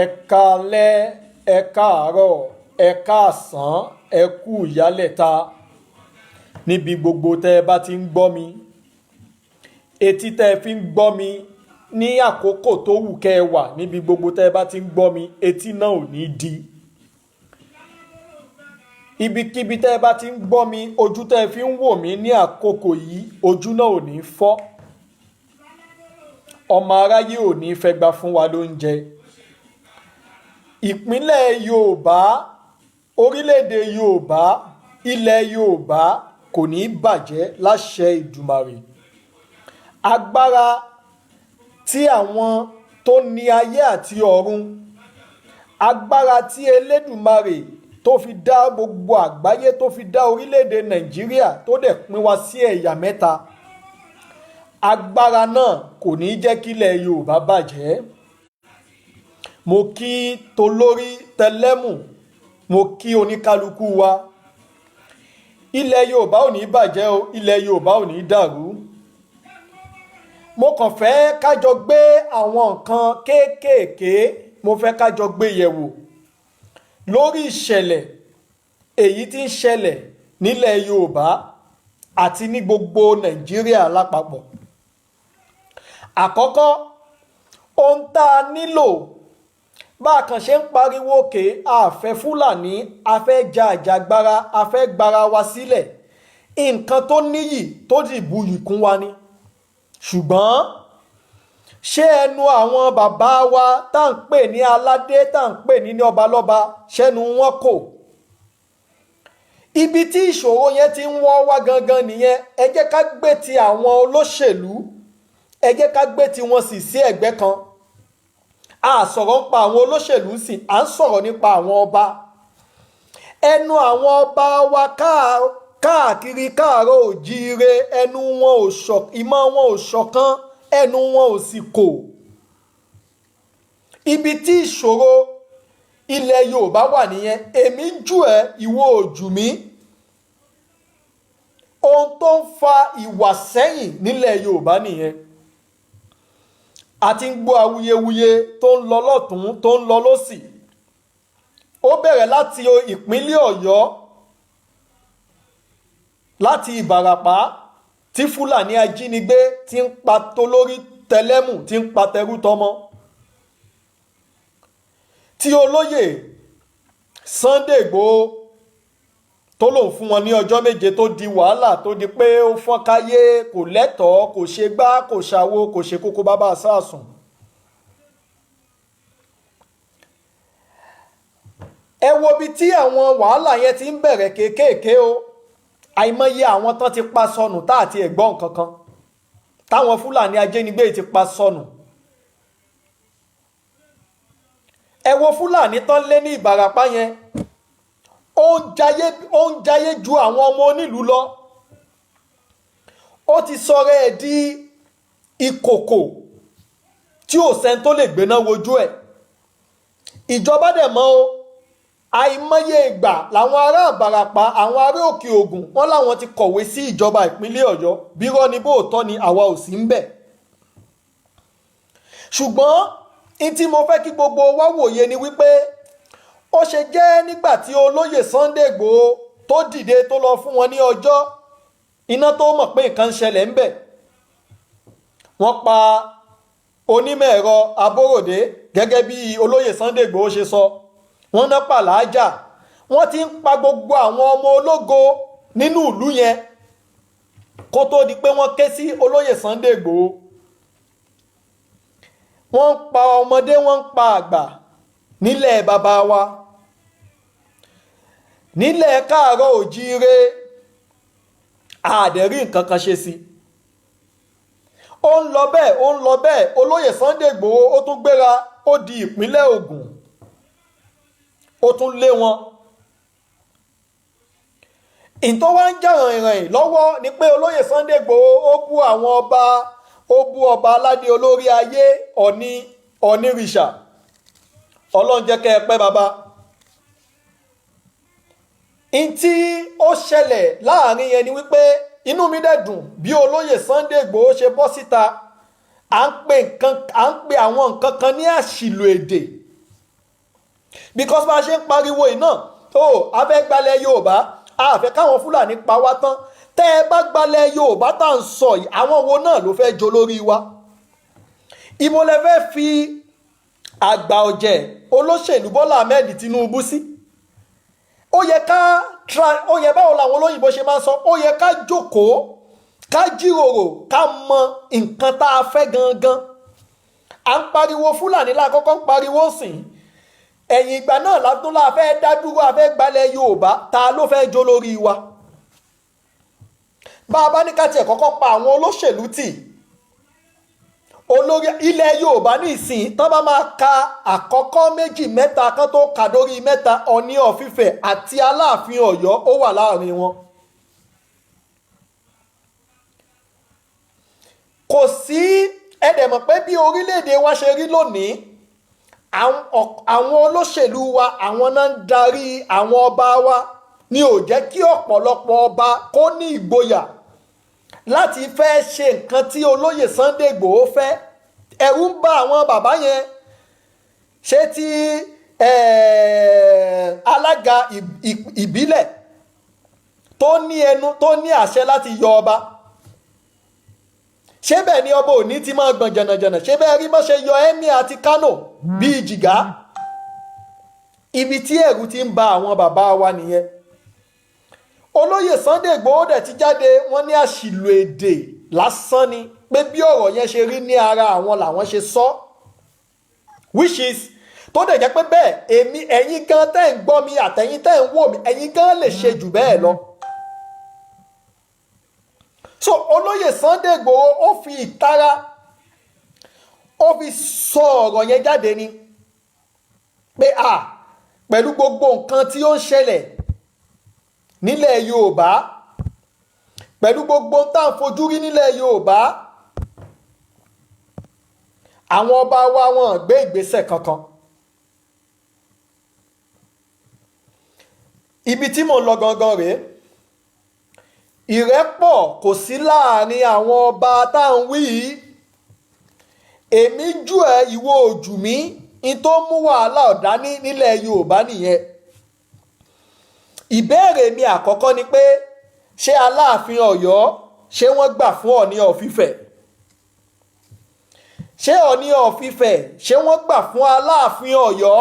Ẹ káalẹ́, ẹ káàárọ̀, ẹ káàsán, ẹ kú ìyálẹ̀ta níbi gbogbo tẹ́ ẹ bá ti ń gbọ́ mi. Etí tẹ́ ẹ fi ń gbọ́ mi ní àkókò tó wù kẹ́ ẹ wà níbi gbogbo tẹ́ ẹ bá ti ń gbọ́ mi, etí náà ò ní di. Ibikíbi tẹ́ ẹ bá ti ń gbọ́ mi, ojú tẹ́ ẹ fi ń wò mí ní àkókò yìí, ojú náà ò ní fọ́. Ọmọ aráyé ò ní fẹ́ gbà fún wa lóúnjẹ. Ìpínlẹ̀ Yorùbá, orílẹ̀-èdè Yorùbá, ilẹ̀ Yorùbá kò ní bàjẹ́ láṣẹ Ìdùmarè. Agbára tí àwọn tó ní ayé àti ọ̀run, agbára tí Elédùmarè tó fi dá gbogbo àgbáyé, tó fi dá orílẹ̀-èdè Nàìjíríà, tó dẹ̀ pín wa sí ẹ̀yà mẹ́ta, agbára náà kò ní jẹ́ kílẹ̀ Yorùbá bàjẹ́. Mo kí tolórí tẹlẹ́mù, mo kí oníkálukú wa. Ilẹ̀ Yorùbá ò ní bàjẹ́ o, ilẹ̀ Yorùbá ò ní dàrú. Mo kàn fẹ́ kájọ gbé àwọn nǹkan kéékèèké, mo fẹ́ kájọ gbé yẹ̀wò lórí ìṣẹ̀lẹ̀ èyí tí ń ṣẹlẹ̀ nílẹ̀ Yorùbá àti ní gbogbo Nàìjíríà lápapọ̀. Àkọ́kọ́, ohun tá a nílò bá a kàn ṣe ń pariwo òkè àfẹ́ Fúlàní, a fẹ́ ja àjàgbara, a fẹ́ gbara wa sílẹ̀, nǹkan tó níyì tó sì buyì kún wa ni. Ṣùgbọ́n ṣé ẹnu àwọn bàbá wa tá à ń pè ní aládé, tá à ń pè ní ọbalọ́ba, ṣẹ́nu wọn kò? Ibi tí ìṣòro yẹn ti ń wọ́ wá gangan nìyẹn. Ẹ jẹ́ ká gbé ti àwọn olóṣèlú, ẹ jẹ́ ká gbé ti wọn sì sí ẹ̀gbẹ́ kan. A sọ̀rọ̀ nípa àwọn olóṣèlú sí, à ń sọ̀rọ̀ nípa àwọn ọba. Ẹnu àwọn ọba wa káàkiri káàárọ̀ òjíire, ẹnu wọn ò ṣọ̀kan, ìmọ̀ wọn ò ṣọ̀kan, ẹnu wọn ò sì kò. Ibi tí ìṣòro ilẹ̀ Yorùbá wà nìyẹn. Èmi jù ẹ́, ìwọ ò jù mí. Ohun tó ń fa ìwàsẹ́yìn nílẹ̀ Yorùbá nìyẹn. A ti ń gbọ́ awuyewuye tó ń lọ lọ́tún, tó ń lọ lósì. Ó bẹ̀rẹ̀ láti ìpínlẹ̀ Ọ̀yọ́, láti Ìbàràpá, tí Fúlàní ajínigbé ti ń pa tolórí tẹlẹ́mù, ti ń pa tẹrú tọmọ. Tí olóyè Sunday Igboho tó lòun fún wọn ní ọjọ́ méje, tó di wàhálà, tó di pé ó fọ́nkáyé, kò lẹ́tọ̀ọ́, kò ṣe gbá, kò ṣàwo, kò ṣe kókó bàbá sásùn. Ẹ wo bí tí àwọn wàhálà yẹn ti ń bẹ̀rẹ̀ kéékèèké o. Àìmọye àwọn tán ti pa sọnù tá àti ẹ̀gbọ́n kankan, táwọn Fúlàní ajínigbé ti pa sọnù. Ẹ wo Fúlàní tán lé ní Ìbàràpá yẹn, ó ń jayé ju àwọn ọmọ onílùú lọ. Ó ti sọ̀rọ̀ ẹ̀ di ìkòkò tí ò sẹ́ni tó lè gbéná wojú ẹ̀. Ìjọba dẹ̀ mọ̀ o. Àìmọye ìgbà làwọn ará Ìbàràpá, àwọn ará Òkè Ògùn, wọ́n láwọn ti kọ̀wé sí ìjọba ìpínlẹ̀ Ọ̀yọ́, bírọ́ ni bóòtọ́ ni, àwa ò sí ń bẹ̀. Ṣùgbọ́n in tí mo fẹ́ kí gbogbo wa wòye ni wípé ó ṣe jẹ́ nígbà tí olóyè Sunday Igboho tó dìde tó lọ fún wọn ní ọjọ́, iná tó mọ̀ pé nǹkan ń ṣẹlẹ̀ ń bẹ̀. Wọ́n pa onímọ̀ ẹ̀rọ Aborode gẹ́gẹ́ bí olóyè Sunday Igboho ṣe sọ. Wọ́n ná pàlájà, wọ́n ti ń pa gbogbo àwọn ọmọ ológo nínú ìlú yẹn kó tó di pé wọ́n ké sí olóyè Sunday Igboho. Wọ́n ń pa ọmọdé, wọ́n ń pa àgbà nílẹ̀ bàbá wa. Nílẹ̀ káàárọ̀ òjíire, àdẹ̀rí nǹkan kan ṣe sí. Ó ń lọ bẹ́ẹ̀, ó ń lọ bẹ́ẹ̀. Olóyè Sunday Igboho ó tún gbéra, ó di ìpínlẹ̀ Ògùn, ó tún lé wọn. Ìtọ́ wá ń jà rìnrìn lọ́wọ́ ni pé olóyè Sunday Igboho ó bú àwọn ọba, ó bú ọba aládé olórí ayé Ọ̀nìrìṣà. Ọlọ́run jẹ́ kẹ́ ẹ pẹ́ bàbá. Ìtí ó ṣẹlẹ̀ láàrin yẹn ni wípé inú mi dẹ̀ dùn bí olóyè Sunday Igboho ṣe bọ́ síta. À ń pè àwọn nǹkan kan ní àṣìlò èdè. because bá a ṣe ń pariwo yìí náà a fẹ́ gbalẹ̀ Yorùbá a fẹ́ káwọn Fúlàní pa wá tán tẹ́ ẹ bá gbalẹ̀ Yorùbá tá à ń sọ yìí àwọn wo náà ló fẹ́ jọ lórí wa ibo lẹ fẹ́ fi àgbà ọ̀jẹ̀ olóṣèlú Bọ́lá Ahmed Tinubu sí ó yẹ báwo làwọn olóyìnbó ṣe máa ń sọ ó yẹ ká jókòó ká jíròrò ká mọ nǹkan tá a fẹ́ gangan à ń pariwo Fúlàní lákọ́kọ́ ń pariwo sìn ẹ̀yìn ìgbà náà látúnlá fẹ́ dá dúró a fẹ́ gbalẹ̀ Yorùbá ta ló fẹ́ jó lórí wa bá a bá ní ká tiẹ̀ kọ́kọ́ pa àwọn olóṣèlú tì olórí ilẹ̀ Yorùbá ní ìsìn tán bá máa ka àkọ́kọ́ méjì mẹ́ta kan tó kà dórí mẹ́ta Ọọ̀ni of Ifẹ̀ àti Aláàfin Ọ̀yọ́ ó wà láàrin wọn. kò sí ẹ̀dẹ̀mọ̀ pé bí orílẹ̀-èdè wa ṣe rí lónìí àwọn olóṣèlú wa àwọn náà ń darí àwọn ọba wa ni ò jẹ́ kí ọ̀pọ̀lọpọ̀ ọba kó ní ìgboyà láti fẹ́ ṣe nǹkan tí olóyè Sunday Igboho fẹ́ ẹ̀rù ń bà àwọn bàbá yẹn ṣé tí alága ìbílẹ̀ tó ní ẹnu tó ní àṣẹ láti yọ ọba ṣé bẹ́ẹ̀ ni ọba òní ti máa gbọ̀n jànàjànà ṣé bẹ́ẹ̀ rí bó ṣe yọ Emir àti Kano bíi jìgá ibi tí ẹ̀rù ti ń bà àwọn bàbá wa nìyẹn olóyè Sunday Igboho dẹ̀ ti jáde wọ́n ní àṣìlò èdè lásán ni pé bí ọ̀rọ̀ yẹn ṣe rí ní ara àwọn làwọn ṣe sọ which is tó dẹ̀ jẹ́ pé bẹ́ẹ̀ ẹ̀yin gan tẹ́ ń gbọ́ mi àtẹ̀yin tẹ́ ń wò mí ẹ̀yin gan lè ṣe jù bẹ́ẹ̀ lọ. so olóyè Sunday Igboho ó fi ìtara ó fi sọ ọ̀rọ̀ yẹn jáde ni pé pẹ̀lú gbogbo nǹkan tí ó ń ṣẹlẹ̀ nílẹ̀ Yorùbá pẹ̀lú gbogbo tá à ń fojú rí nílẹ̀ Yorùbá àwọn ọba wa wọn gbé ìgbésẹ̀ kankan ibi tí mò ń lọ gangan rèé ìrẹ́pọ̀ kò sí láàrin àwọn ọba tá à ń wí yìí èmi jù ẹ́ ìwọ ojú mi in tó mú wàhálà ọ̀dání nílẹ̀ Yorùbá nìyẹn ìbéèrè mi àkọ́kọ́ ni pé ṣé Aláàfin Ọ̀yọ́ ṣé wọ́n gbà fún Ọọ̀ni of Ifẹ̀ ṣé Ọọ̀ni of Ifẹ̀ ṣé wọ́n gbà fún Aláàfin Ọ̀yọ́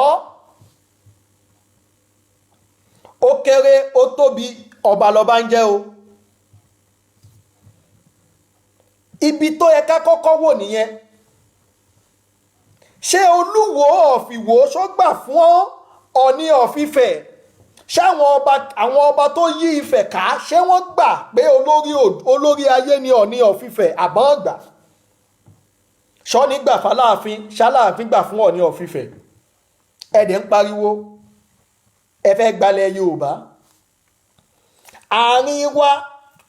ó kéré ó tóbi ọba lọba ń jẹ́ o ibi tó yẹ ká kọ́kọ́ wò nìyẹn ṣé Olúwo of Ìwó ṣó gbà fún Ọọ̀ni of Ifẹ̀ àwọn ọba tó yí Ifẹ̀ ká ṣé wọ́n gbà pé olórí ayé ni Ọọ̀ni of Ifẹ̀ àbọ̀n gbà ṣọ́ni gbà fáláàfin ṣáláàfin gbà fún Ọọ̀ni of Ifẹ̀ ẹ̀dẹ̀ ń pariwo ẹ fẹ́ gbalẹ̀ Yorùbá àárín wa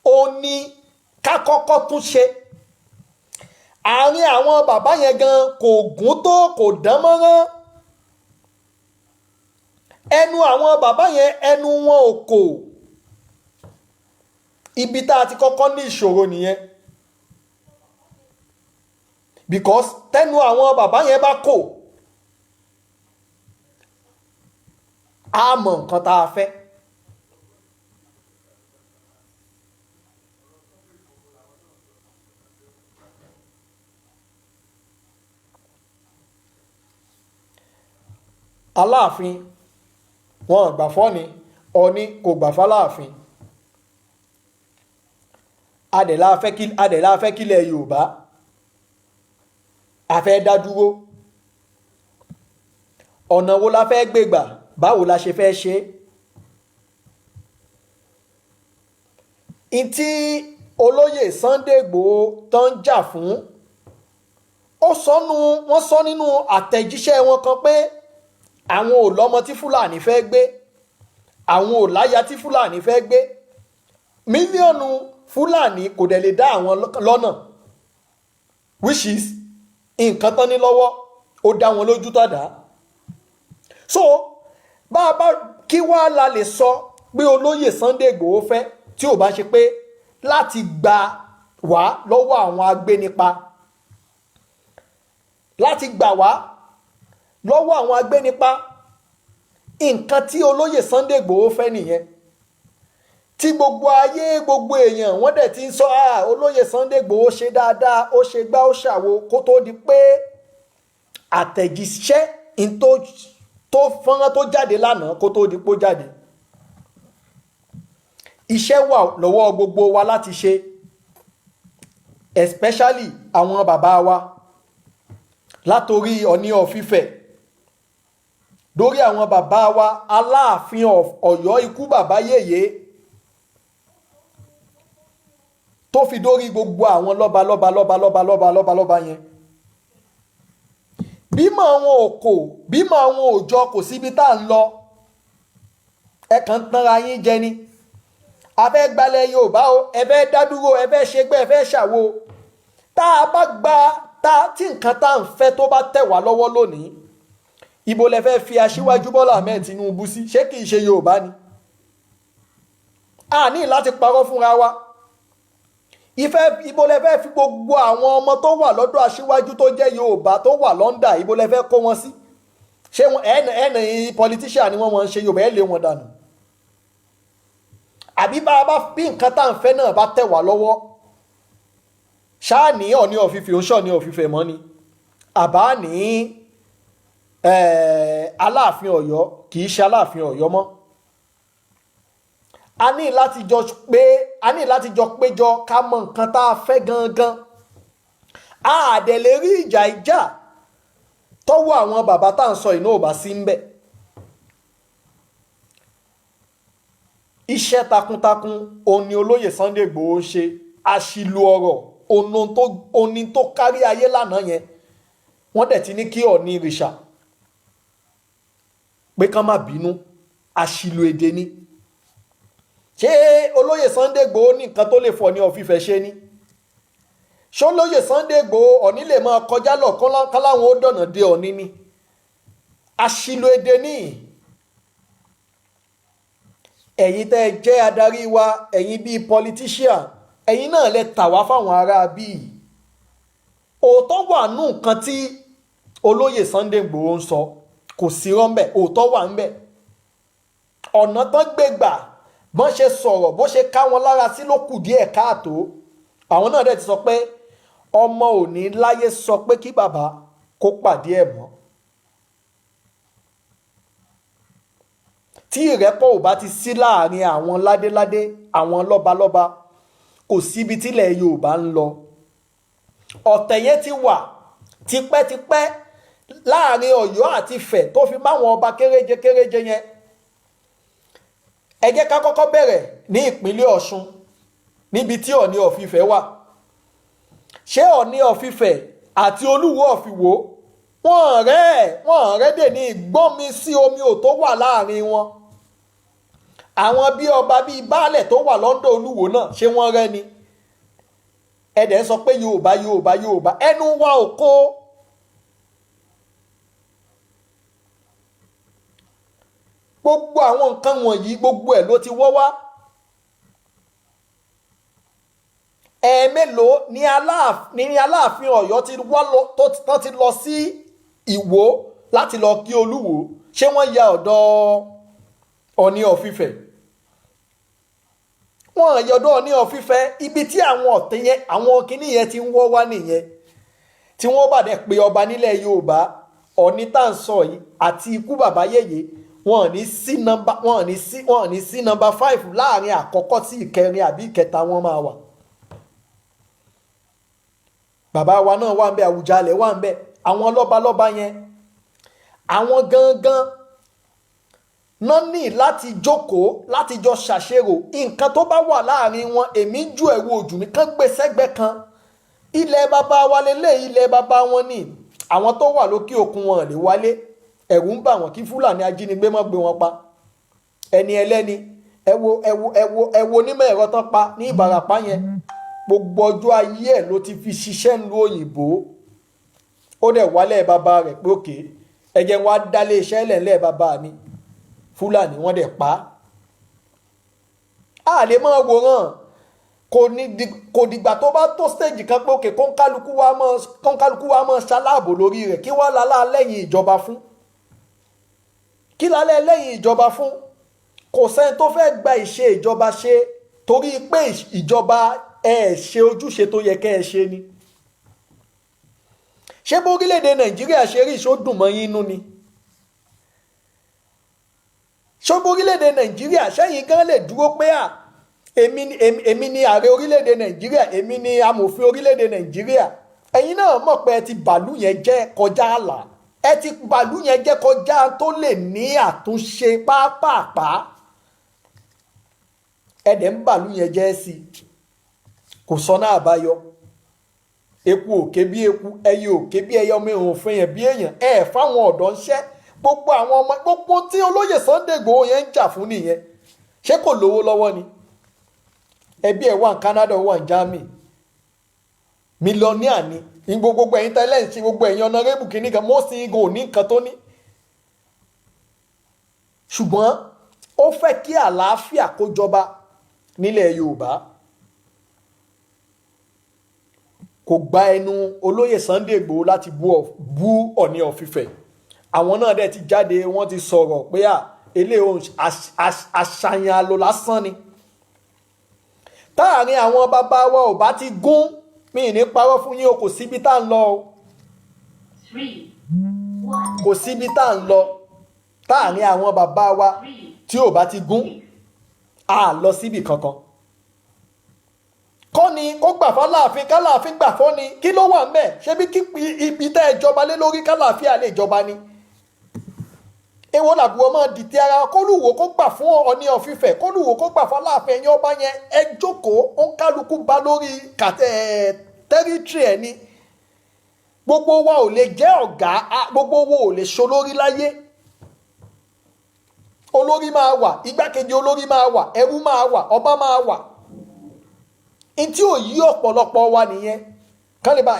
ó ní ká kọ́kọ́ tún ṣe àárín àwọn bàbá yẹn gan kò gún tó kò dán mọ́rán ẹnu àwọn bàbá yẹn ẹnu wọn ò kò ibi tá a ti kọ́kọ́ ní ìṣòro nìyẹn because tẹnu àwọn bàbá yẹn bá kò á mọ̀ nǹkan tá a fẹ́. Aláàfin wọn gbà fọ́ni Ọọ̀ni kò gbà fáláàfin adẹ̀lá fẹ́ kílẹ̀ Yorùbá a fẹ́ dá dúró ọ̀nà wo la fẹ́ gbégbà báwo la ṣe fẹ́ ṣe ìtí olóyè Sunday Igboho tó ń jà fún wọ́n sọ nínú àtẹ̀jíṣẹ́ wọn kan pé àwọn ò lọ́mọ tí Fúlàní fẹ́ gbé àwọn ò láya tí Fúlàní fẹ́ gbé mílíọ̀nù Fúlàní kò dẹ̀ lè dá àwọn lọ́nà which is nǹkan tán ní lọ́wọ́ ó dá wọn lójú tàdá so bá a bá kí wá la lè sọ pé olóyè Sunday Igboho fẹ́ tí ò bá ṣe pé láti gbà wá lọ́wọ́ àwọn agbénipa láti gbà wá lọ́wọ́ àwọn agbénipa nǹkan tí olóyè Sunday Igboho fẹ́ nìyẹn tí gbogbo ayé gbogbo èèyàn wọ́n dẹ̀ ti ń sọ olóyè Sunday Igboho ṣe dáadáa ó ṣe gbá ó ṣàwo kó tó di pé àtẹ̀jíṣẹ́ tó fọ́nrán tó jáde lánàá kó tó di pé ó jáde. Iṣẹ́ wà lọ́wọ́ gbogbo wa láti ṣe especially àwọn bàbá wa látorí Ọọ̀ni of Ifẹ̀ lórí àwọn bàbá wa Aláàfin Ọ̀yọ́ ikú bàbá yèyé tó fi dórí gbogbo àwọn lọ́ba yẹn. Bímọ àwọn òkò bímọ àwọn òjọ kò síbi tá à ń lọ ẹ kàn ń tanra yín jẹ ni. A fẹ́ gbalẹ̀ Yorùbá o ẹ fẹ́ dádúró ẹ fẹ́ ṣègbè ẹ fẹ́ ṣàwo tá a bá gba tí nǹkan tá à ń fẹ́ tó bá tẹ̀ wá lọ́wọ́ lónìí ibo lẹ fẹ́ fi Aṣíwájú Bọ́lá Ahmed Tinubu sí ṣé kìí ṣe Yorùbá ni. A ní láti parọ́ fúnra wa ibo lẹ fẹ́ fi gbogbo àwọn ọmọ tó wà lọ́dọ̀ Aṣíwájú tó jẹ́ Yorùbá tó wà London ibo lẹ fẹ́ kó wọn sí ṣé ẹnì politician ni wọ́n mọ̀ ń ṣe Yorùbá ẹ lé wọn dànù. Àbí bá a bá bí nǹkan tá à ń fẹ́ náà bá tẹ̀ wá lọ́wọ́ ṣáà ní Ọọ̀ni of Ifẹ̀ oṣù Ọọ̀ni of Ifẹ̀ mọ́ ni àbá ní Aláàfin Ọ̀yọ́ kì í ṣe Aláàfin Ọ̀yọ́ mọ́. A ní láti jọ péjọ ká mọ nǹkan tá a fẹ́ gangan. A dẹ̀ lè rí ìjà tọ́wọ́ àwọn bàbá tá à ń sọ iná ò bá sí ń bẹ̀. Iṣẹ́ takuntakun òní olóyè Sunday Igboho ṣe àṣìlò ọ̀rọ̀ òní tó kárí ayé lánàá yẹn wọ́n dẹ̀ ti ní kí Ọọ̀ni ìrìṣà pé kán má bínú àṣìlò èdè ni. Ṣé olóyè Sunday Igboho ní nǹkan tó lè fọ ní of Ifẹ̀ ṣe ni? Ṣé olóyè Sunday Igboho Ọọ̀ni lè máa kọjá lọ kán láwọn ó dọ̀nà dé Ọọ̀ni ni? Àṣìlò èdè ni. Ẹ̀yin tẹ́ ẹ jẹ́ adarí wa ẹ̀yin bíi politician ẹ̀yin náà lẹ tà wá fáwọn ará bíi. Òótọ́ wà nù nǹkan tí olóyè Sunday Igboho ń sọ kò sí rọ́ńbẹ̀ òótọ́ wà ńbẹ̀. Ọ̀nà tán gbé gbà bọ́n ṣe sọ̀rọ̀ bó ṣe ká wọn lára sí ló kù díẹ̀ káàtó. Àwọn náà dẹ̀ ti sọ pé ọmọ ò ní láyé sọ pé kí bàbá kó pàdé ẹ̀ mọ́. Tí ìrẹ́pọ̀ ò bá ti sí láàrin àwọn ládéládé àwọn lọ́balọ́ba kò síbi tílẹ̀ Yorùbá ń lọ. Ọ̀tẹ̀ yẹn ti wà tipẹ́tipẹ́ láàrin Ọ̀yọ́ àti Ifẹ̀ tó fi máwọn ọba kéréje yẹn. Ẹ jẹ́ ká kọ́kọ́ bẹ̀rẹ̀ ní ìpínlẹ̀ Ọ̀ṣun níbi tí Ọọ̀ni of Ifẹ̀ wà. Ṣé Ọọ̀ni of Ifẹ̀ àti Olúwo of Ìwó wọ́n rẹ́ dè ní ìgbọ́nmi sí omi ò tó wà láàrin wọn. Àwọn bí ọba bíi baálẹ̀ tó wà lọ́dọ̀ Olúwo náà ṣé wọ́n rẹ́ ni? Ẹ̀dẹ̀ sọ pé Yorùbá ẹnu wa ò kó. Gbogbo àwọn nǹkan wọ̀nyí gbogbo ẹ̀ ló ti wọ́ wá. Ẹ̀ẹ̀mélòó ni Aláàfin Ọ̀yọ́ ti lọ sí Ìwó láti lọ kí Olúwo ṣé wọ́n ya ọ̀dọ̀ Ọọ̀ni of Ifẹ̀? Wọ́n yọ̀dọ̀ Ọọ̀ni of Ifẹ̀ ibi tí àwọn ọ̀tẹ̀ yẹn àwọn kinní yẹn ti ń wọ́ wá nìyẹn tí wọ́n bá dẹ̀ pé ọba nílẹ̀ Yorùbá Ọọ̀ni tá à ń sọ yìí àti ikú bàbá yèyé wọ́n ní sí nọ́mbà 5 láàrin àkọ́kọ́ sí ìkẹrin àbí ìkẹta wọ́n máa wà. Bàbá wa náà wà ń bẹ Àwùjalẹ̀ wà ń bẹ àwọn lọ́balọ́ba yẹn àwọn gangan náà ní láti jókòó láti jọ ṣàṣèrò nǹkan tó bá wà láàrin wọn. Èmi ju ẹ̀rù ojú mi kán gbé sẹ́gbẹ́ kan. Ilẹ̀ bàbá wa lélẹ̀ ilẹ̀ bàbá wọn ni àwọn tó wà lókè òkun wọn lè wálé ẹ̀rù ń bà wọ́n kí Fúlàní ajínigbé má gbé wọn pa. Ẹni ẹlẹ́ni ẹ wo onímọ̀ ẹ̀rọ tán pa ní Ìbàràpá yẹn gbogbo ọjọ́ ayé ẹ̀ ló ti fi ṣiṣẹ́ lu òyìnbó. Ó dẹ̀ wálẹ̀ bàbá rẹ̀ pé òkè ẹ jẹ́ wá dálé iṣẹ́ lẹ̀ bàbá mi. Fúlàní wọ́n dẹ̀ pa á. A lè máa wòran kò dìgbà tó bá tó stage kan pé òkè kọ́ńkálukú wa mọ̀ ṣaláàbò lórí rẹ̀ kí wọ́n lálá lẹ́yìn ìjọba fún. kí lálẹ́ lẹ́yìn ìjọba fún? Kò sẹ́ni tó fẹ́ gba ìṣe ìjọba ṣe torí pé ìjọba ṣe ojúṣe tó yẹ kẹ́ ẹ ṣe ni. Ṣé bórílẹ̀-èdè Nàìjíríà ṣe rí ìṣó dùn mọ́ yín nú ni? Ṣé bórílẹ̀-èdè Nàìjíríà ṣẹ́yìn gan lè dúró pé èmi ni ààrẹ orílẹ̀-èdè Nàìjíríà, èmi ni amòfin orílẹ̀-èdè Nàìjíríà? Ẹ̀yin náà mọ̀ pé ẹ ti bàlú yẹn jẹ́ kọjá àlà, ẹ ti bàlú yẹn jẹ́ kọjá tó lè ní àtúnṣe pàápàá. Ẹ̀dẹ̀ ń bàlú yẹn jẹ́ sí i, kò sọ́nà àbáyọ. Eku òkè bí eku, ẹyẹ òkè bí ẹyẹ, ọmọ èèyàn òfin yẹn bí èèyàn. Fáwọn ọ̀dọ́ ń ṣẹ́ gbogbo àwọn ọmọ gbogbo tí olóyè Sunday Igboho yẹn ń jà fún nìyẹn. Ṣé kò lówó lọ́wọ́ ni? Ẹbí ẹ̀ wà ní Canada, wà ní Germany, mílíọ̀nìà ni. Gbogbo ẹ̀yin tẹ́lẹ̀ ń ṣe gbogbo ẹ̀yin ọ̀nàrẹ́bù kìíní kan, mọ́ sí igun òní nǹkan tó ní. Ṣùgbọ́n ó fẹ́ kí àlàáfíà kó jọba nílẹ̀ Yorùbá. Kò gba ẹnu olóyè Sunday Igboho láti bú Ọọ̀ni of Ifẹ̀. Àwọn náà dẹ̀ ti jáde, wọ́n ti sọ̀rọ̀ pé eléyìí àṣàyàn àlò lásán ni. Táàrin àwọn bàbá wa ò bá ti gún, mi ní parọ́ fún yín o, kò síbi tá ń lọ o. Kò síbi tá ń lọ. Táàrin àwọn bàbá wa tí ò bá ti gún, a lọ síbi kankan. Kọ́ ni kó gbà fáláàfin, káláàfin gbà fọ́ ni, kí ló wà ńbẹ̀? Ṣé bí kí ibi tẹ́ ẹ jọba lé lórí káláàfin lè jọba ni? Èwo làbúrò máa dìtì ara, kólùwò kó gbà fún Ọọ̀ni of Ifẹ̀, kólùwò kó gbà fáláàfin, ẹ̀yin ọba yẹn ẹ jókòó, ó ń kálukú bá lórí tẹ́rítírì ẹ̀ ni. Gbogbo wa ò lè jẹ́ ọ̀gá, gbogbo wa ò lè ṣolórí láyé. Olórí máa wà, igbákejì olórí máa wà, ẹrú máa wà, ọba máa wà. Ntí ò yí ọ̀pọ̀lọpọ̀ wa nìyẹn. Kán lè bá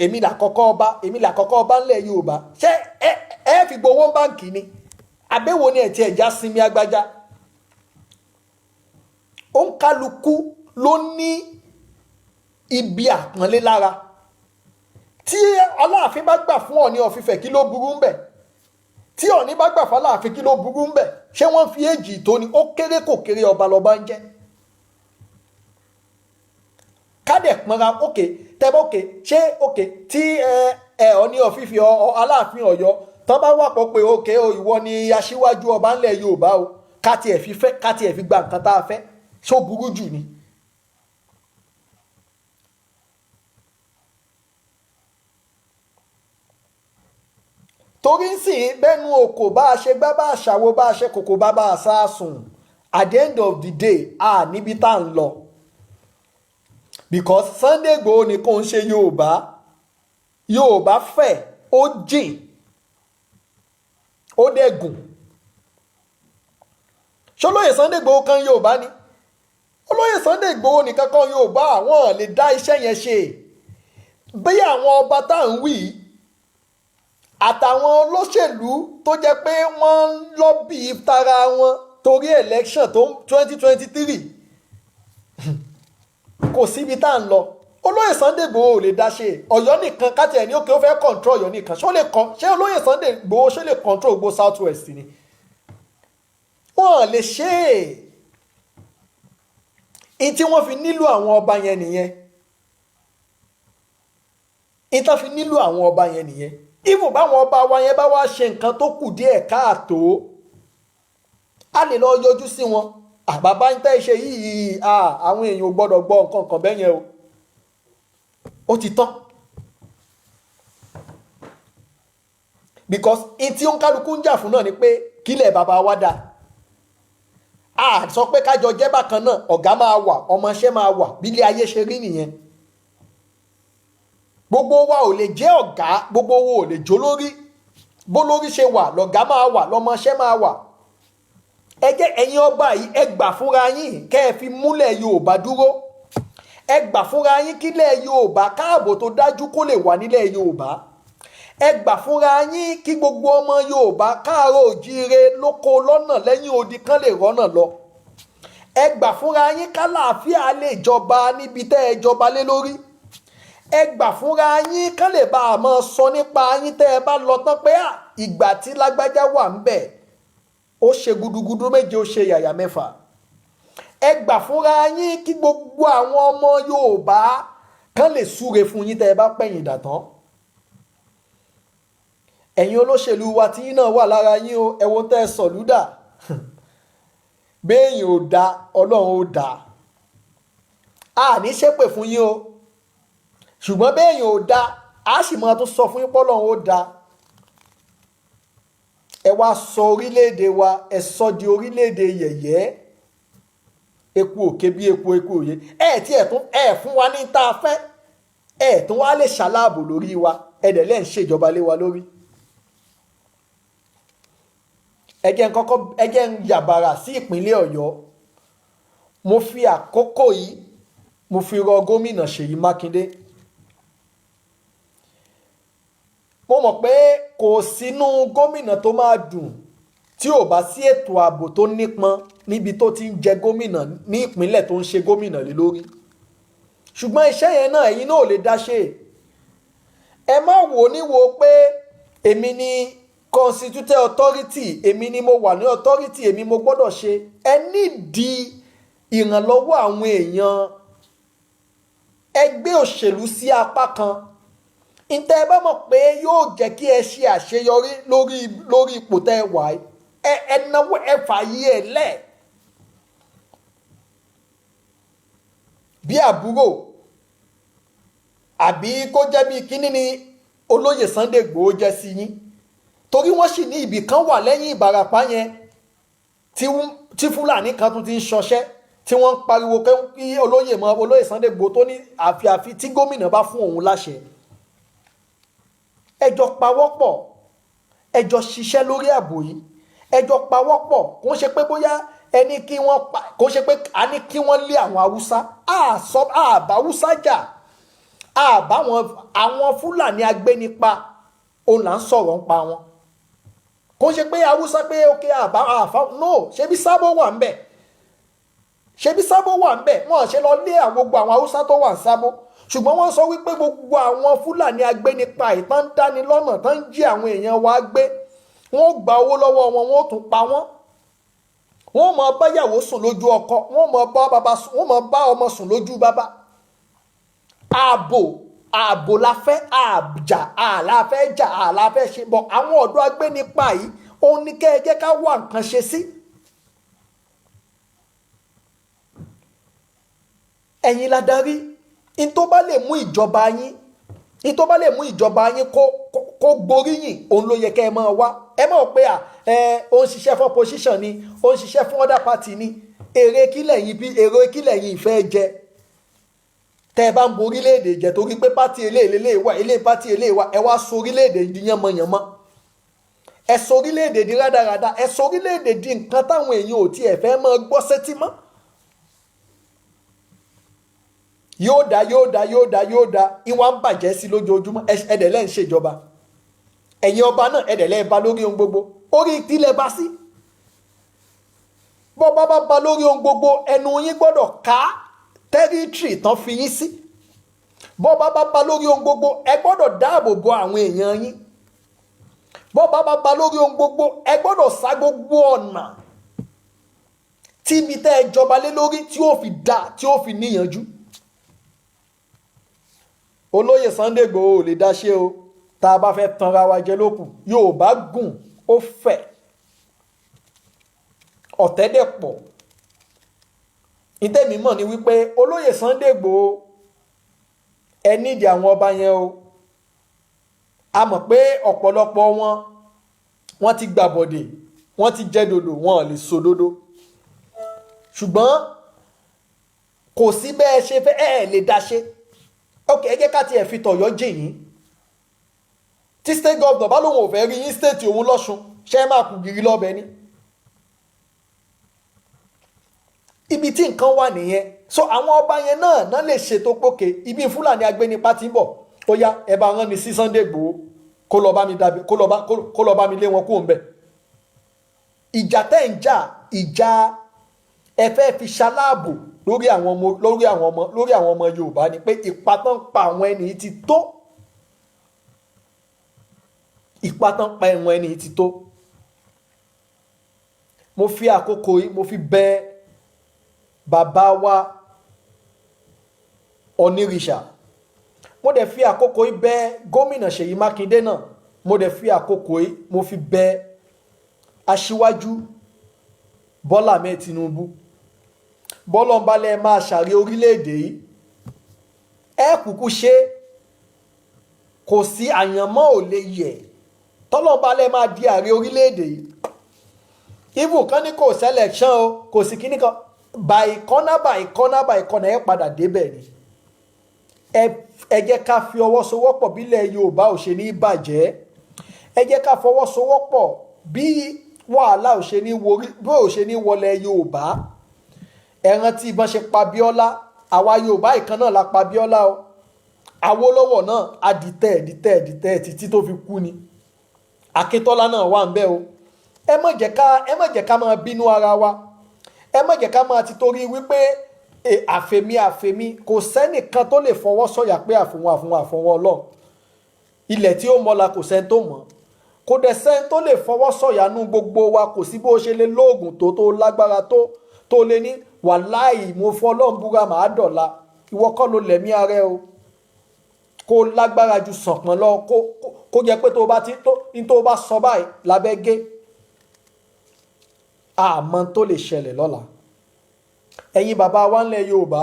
èmi làkọ́kọ́ ọba, èmi làkọ́kọ́ ọba ńlẹ̀ Yorùbá. Ṣé ẹ fi gbowó báǹkì ni? Àbẹ̀wò ni ẹ̀ tí ẹ̀já sinmi agbájá. Òǹkálukú ló ní ibi àpọ́nlé lára. Tí Aláàfin bá gbà fún Ọọ̀ni of Ifẹ̀, kí ló burú ń bẹ̀? Tí Ọọ̀ni bá gbà fún Aláàfin, kí ló burú ń bẹ̀? Ṣé wọ́n fi èjì tó ni? Ó kéré kò kéré ọba lọ́ba ń jẹ́. Kádẹ̀ pọnra òkè tẹ́bọ̀ òkè ṣé òkè tí Ọọ̀ni of Ifẹ̀ Aláàfin Ọ̀yọ́ tán bá wà pọ̀ pé òkè ìwọ ni aṣíwájú ọba ńlẹ̀ Yorùbá o, ká tiẹ̀ fi gba nǹkan tá a fẹ́, ṣó burú jù ni? Torí ń sìn bẹ́nu òkò bá a ṣe gbá bá a ṣàwo bá a ṣe kòkò bá a sá sùn, at the end of the day níbi tá à ń lọ. Because Sunday Igboho nìkan ń ṣe Yorùbá fẹ̀, ó jìn, ó dẹ̀gùn. Ṣolóyè Sunday Igboho kan Yorùbá ni? Olóyè Sunday Igboho nìkan kan Yorùbá, àwọn lè dá iṣẹ́ yẹn ṣe. Bí àwọn ọba tá à ń wí àtàwọn olóṣèlú tó jẹ́ pé wọ́n ń lọ́bì tara wọn torí election tó 2023 kò síbi tá à ń lọ. Olóyè Sunday Igboho ò lè dá ṣe. Ọ̀yọ́ nìkan káti ẹ̀ ní òkè ó fẹ́ control Ọ̀yọ́ nìkan. Ṣé olóyè Sunday Igboho ṣe lè control gbogbo South West ni? Wọ́n lè ṣe é. Ìtí wọ́n fi nílò àwọn ọba yẹn nìyẹn. Ìtàn fi nílò àwọn ọba yẹn nìyẹn. Even báwọn ọba wa yẹn bá wá ṣe nǹkan tó kù díẹ̀ káàtó, a lè lọ yọjú sí wọn. Bàbá ń tẹ́ ṣe yìí, àwọn èèyàn ò gbọ́dọ̀ gbọ́ nǹkan kan bẹ́ẹ̀ yẹn o. Ó ti tán. Because ìtí òǹkálukú ń jà fún náà ni pé kílẹ̀ bàbá wa dà. Sọ pé kájọ jẹ́ bákan náà, ọ̀gá máa wà, ọmọọṣẹ́ máa wà, bí ilé ayé ṣe rí nìyẹn. Gbogbo wa ò lè jẹ́ ọ̀gá, gbogbo wa ò lè jó lórí. Bó lórí ṣe wà, lọ̀gá máa wà, lọmọọṣẹ́ máa wà. Ẹ jẹ́ ẹ̀yin ọba yìí, ẹ gbà fúnra yín kẹ́ ẹ fi múlẹ̀ Yorùbá dúró. Ẹ gbà fúnra yín kílẹ̀ Yorùbá káàbò tó dájú kó lè wà nílẹ̀ Yorùbá. Ẹ gbà fúnra yín kí gbogbo ọmọ Yorùbá káàárọ̀ òjíire lóko lọ́nà lẹ́yìn odi kan lè rọ́nà lọ. Ẹ gbà fúnra yín kálàáfíà lè jọba níbi tẹ́ ẹ jọba lé lórí. Ẹ gbà fúnra yín kán lè bá a máa sọ nípa yín tẹ́ ẹ bá lọ tán pé ìgbà tí lágbájá wà ń bẹ̀ ó ṣe gudugudu méje ó ṣe yàyà mẹ́fà. Ẹ gbà fúnra yín kí gbogbo àwọn ọmọ Yorùbá kán lè súre fún yín tẹ́ ẹ bá pẹ̀yìn dà tán. Ẹ̀yin olóṣèlú wa tí yín náà wà lára yín o, ẹ wo tẹ́ ẹ sọ̀lúdà. Béèyàn ò da Ọlọ́run ó da. A ní ṣépè fún yín o, ṣùgbọ́n béèyàn ò da a sì máa tún sọ fún yín pọ́lọ́run ó da. Ẹ wá sọ orílẹ̀-èdè wa, ẹ sọ di orílẹ̀-èdè yẹ̀yẹ́. Eku òkè bí eku òye. Ẹ fún wa ní tá a fẹ́. Ẹ tún wá lè ṣàláàbò lórí wa. Ẹ dẹ̀ lẹ́ ń ṣèjọba lé wa lórí. Ẹ jẹ́ ń yàbàrà sí ìpínlẹ̀ Ọ̀yọ́. Mo fi àkókò yìí mo fi rọ gómìnà Ṣèyí Mákindé. Mo mọ̀ pé kò sínú gómìnà tó máa dùn tí ò bá sí ètò ààbò tó nípọn níbi tó ti ń jẹ gómìnà ní ìpínlẹ̀ tó ń ṣe gómìnà lé lórí. Ṣùgbọ́n iṣẹ́ yẹn náà ẹ̀yin náà ò lè dá ṣe. Ẹ má wò níwò pé èmi ni constituted authority, èmi ni mo wà ní authority, èmi mo gbọ́dọ̀ ṣe. Ẹ nídìí ìrànlọ́wọ́ àwọn èèyàn. Ẹgbẹ́ òṣèlú sí apá kan. Ǹtẹ́ ẹ bá mọ̀ pé yóò jẹ́ kí ẹ ṣe àṣeyọrí lórí ipò tẹ́ ẹ wà yìí. Ẹ náwó ẹ fààyè ẹ lẹ̀. Bí àbúrò àbí kó jẹ́ bí kíní ni olóyè Sunday Igboho jẹ́ sí yín. Torí wọ́n sì ní ibì kan wà lẹ́yìn Ìbàràpá yẹn tí Fúlàní kan tún ti ń ṣọṣẹ́ tí wọ́n ń pariwo kí olóyè Sunday Igboho tó ní àfi tí gómìnà bá fún òun láṣẹ. Ẹ jọ pawọ́pọ̀, ẹ jọ ṣiṣẹ́ lórí ààbò yìí. Ẹ jọ pawọ́pọ̀ kò ń ṣe pé bóyá ẹni kí wọ́n kò ń ṣe pé a ní kí wọ́n lé àwọn Haúsá. Àbá Haúsá jà. Àwọn Fúlàní agbénipa òun là ń sọ̀rọ̀ ń pa wọn. Kò ń ṣe pé Haúsá pé ókè no, ṣebí Sábó wà ń bẹ̀. Ṣebí Sábó wà ń bẹ̀. Wọ́n ṣe lọ lé gbogbo àwọn Haúsá tó wà ń Sábó. Ṣùgbọ́n wọ́n sọ wípé gbogbo àwọn Fúlàní agbénipa ìtàn ń dáni lọ́nà tán ń jí àwọn èèyàn wa gbé. Wọ́n gba owó lọ́wọ́ wọn, wọ́n tún pa wọ́n. Wọ́n máa bá ìyàwó sùn lójú ọkọ, wọ́n máa bá ọmọ sùn lójú bàbá. Ààbò la fẹ́, àlàfẹ́ jà, àlàfẹ́ ṣe bọ̀. Àwọn ọ̀dọ́ agbénipa yìí òun ní kẹ́ ẹ jẹ́ ká wá nǹkan ṣe sí. Ẹ̀yin la darí. In tó bá lè mú ìjọba yín kó gboríyìn òun ló yẹ kẹ́ ẹ máa wá. Ẹ mọ̀ pé ó ń ṣiṣẹ́ fún opposition ni, ó ń ṣiṣẹ́ fún other party ni. Èrè kílẹ̀ yín ìfẹ́ jẹ. Tẹ́ ẹ bá ń bo orílẹ̀-èdè jẹ́ torí pé pátì eléyìí wà, eléyìí pátì eléyìí wà, ẹ wá sọ orílẹ̀-èdè di yánmọ́yánmọ́. Ẹ sọ orílẹ̀-èdè di rádaràda, ẹ sọ orílẹ̀-èdè di nǹkan táwọn èèyàn ò tiẹ̀ fẹ́ máa gbọ́ sétí mọ́. Yóò dá ìwà ń bàjẹ́ sí lójoojúmọ́. Ẹ̀dẹ̀ lẹ́ ń ṣèjọba. Ẹ̀yin ọba náà ẹ̀dẹ̀ lẹ́ ba lórí ohun gbogbo. Orí ìtìlẹ̀ bá sí. Bọ́ bá ba lórí ohun gbogbo, ẹnu yín gbọ́dọ̀ ká tẹ́rítírì tán fi yín sí. Bọ́ bá ba lórí ohun gbogbo, ẹ gbọ́dọ̀ dáàbò bo àwọn èèyàn yín. Bọ́ bá ba lórí ohun gbogbo, ẹ gbọ́dọ̀ sá gbogbo ọ̀nà tí ibi tẹ́ ẹ jọba lé lórí tí ó fi dá, tí ó fi níyanjú. Olóyè Sunday Igboho ò lè dá ṣe o. Tá a bá fẹ́ tanra wa jẹ lókù. Yorùbá gùn ó fẹ̀. Ọ̀tẹ̀ dẹ̀ pọ̀. Ìtẹ́mi mọ̀ ni wípé olóyè Sunday Igboho ẹ nídìí àwọn ọba yẹn o. A mọ̀ pé ọ̀pọ̀lọpọ̀ wọ́n ti gbàbọ̀dè, wọ́n ti jẹ́ dodo, wọn ò lè sòdodo. Ṣùgbọ́n kò sí bẹ́ẹ̀ ṣe fẹ́ lè dá ṣe. Okay, ẹ jẹ́ ká tiẹ̀ fi tọ̀yọ́ jìn yín. Tí state governor bá lóun ò fẹ́ rí yín state òun lọ́ṣun, ṣé ẹ máa kù gírí lọ́bẹ ni? Ibi tí nǹkan wà nìyẹn. So àwọn ọba yẹn náà lè ṣètò pókè ibi Fúlàní agbénipa ti ń bọ̀. Ó yá ẹ bá rán mi sí Sunday Igboho kó lọ bá mi lé wọn kúrò ńbẹ̀. Ìjà tẹ́ ń jà, ìjà ẹ fẹ́ fi ṣaláàbò lórí àwọn ọmọ Yorùbá ni pé ipa tán pa àwọn ẹni ti tó. ipa tán pa ẹ̀wọ̀n ẹni ti tó. Mo fi àkókò yìí mo fi bẹ̀ bàbá wa Onírìṣà, mo dẹ̀ fi àkókò yìí bẹ̀ gómìnà Ṣèyí Mákindé náà, mo dẹ̀ fi àkókò yìí mo fi bẹ̀ aṣíwájú Bọ́lá Ahmed Tinubu. Bọ́lọ̀ ń balẹ̀ máa ṣàrí orílẹ̀-èdè yìí, ẹ kúkú ṣe, kò sí àyànmọ́ ò lè yẹ̀, tọ́lọ̀ ń balẹ̀ máa di ààrẹ orílẹ̀-èdè yìí. Even kan ní kò selection o, kò sí kíní kan, by corner ẹ padà débẹ̀ ni. Ẹ jẹ́ ká fi ọwọ́ sowọ́pọ̀ bílẹ̀ Yorùbá ò ṣe ní bàjẹ́, ẹ jẹ́ ká fọwọ́ sowọ́pọ̀ bí wàhálà ò ṣe ní wọlé Yorùbá. Ẹ rántí ìbọn ṣe pa Bíọ́lá, àwa Yorùbá ìkan náà la pa Bíọ́lá o. Awólọ́wọ̀ náà a dìtẹ̀ títí tó fi kú ni. Akíntọ́lá náà wà ń bẹ̀ o. Ẹ má jẹ́ ká máa bínú ara wa, ẹ má jẹ́ ká máa ti torí wípé àfẹ̀mí kò sẹ́nìkan tó lè fọwọ́ sọ̀yà pé àfọwọ́ Ọlọ́run. Ilẹ̀ tí ó mọ́la kò sẹ́ni tó mọ̀, kò dẹ̀ sẹ́ni tó lè fọwọ́ sọ̀yà nú gbogbo wa. Kò sí bó ṣe lè lóògùn tó lágbára tó lè ní wàláì mo fọ́ Ọlọ́run búra màá dọ̀la. Ìwọ kọ́ ló lẹ̀mí ara ẹ o, kó lágbára ju sọ̀pọ̀n lọ, kó jẹ́ pé tó bá sọ báyìí lábẹ́ gé. Àmọ́ tó lè ṣẹlẹ̀ lọ́la. Ẹ̀yin bàbá wa ńlẹ̀ Yorùbá,